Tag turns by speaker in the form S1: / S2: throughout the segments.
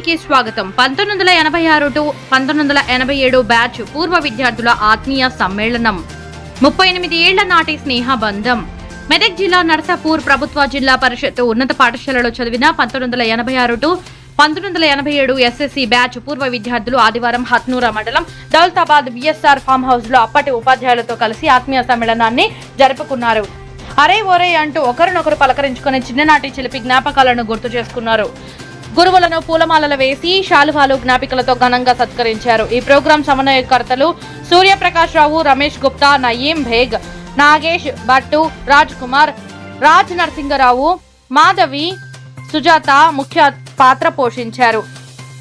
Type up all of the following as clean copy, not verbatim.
S1: టీవీకి స్వాగతం. 1986 to 1987 batch పూర్వ విద్యార్థుల ఆత్మీయ సమ్మేళనం. 38 ఏళ్ల నాటి స్నేహబంధం. మెదక్ జిల్లా నర్సాపూర్ ప్రభుత్వ జిల్లా పరిషత్ ఉన్నత పాఠశాలలో చదివిన 1986 టు 1987 ఎస్ఎస్సీ బ్యాచ్ పూర్వ విద్యార్థులు ఆదివారం హత్నూరా మండలం దౌలతాబాద్ బిఎస్ఆర్ ఫామ్ హౌస్ లో అప్పటి ఉపాధ్యాయులతో కలిసి ఆత్మీయ సమ్మేళనాన్ని జరుపుకున్నారు. అరే ఒరే అంటూ ఒకరినొకరు పలకరించుకుని చిన్ననాటి చిలిపి జ్ఞాపకాలను గుర్తు చేసుకున్నారు. గురువులను పూలమాలలు వేసి శాలువాలు జ్ఞాపికలతో ఘనంగా సత్కరించారు. ఈ ప్రోగ్రాం సమన్వయకర్తలు సూర్యప్రకాష్ రావు, రమేష్ గుప్తా, నయీం బేగ్, నాగేష్ భట్టు, రాజ్ కుమార్, రాజ్ నరసింగరావు, మాధవి, సుజాత ముఖ్య పాత్ర పోషించారు.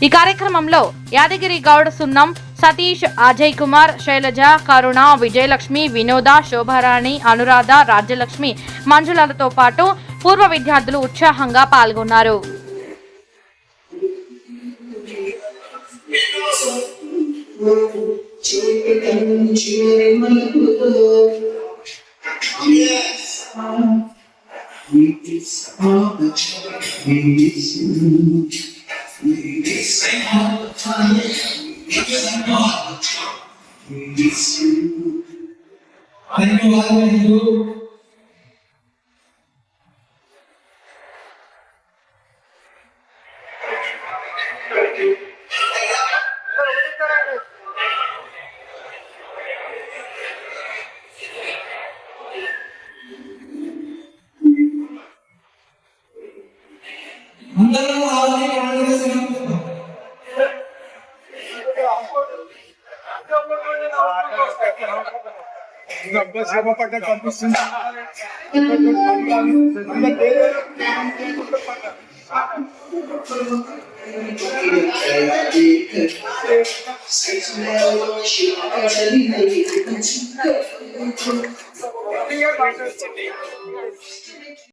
S1: ఈ కార్యక్రమంలో యాదగిరి గౌడ్, సున్నం, సతీష్, అజయ్ కుమార్, శైలజ, కరుణ, విజయలక్ష్మి, వినోద, శోభారాణి, అనురాధ, రాజ్యలక్ష్మి, మంజులతో పాటు పూర్వ విద్యార్థులు ఉత్సాహంగా పాల్గొన్నారు.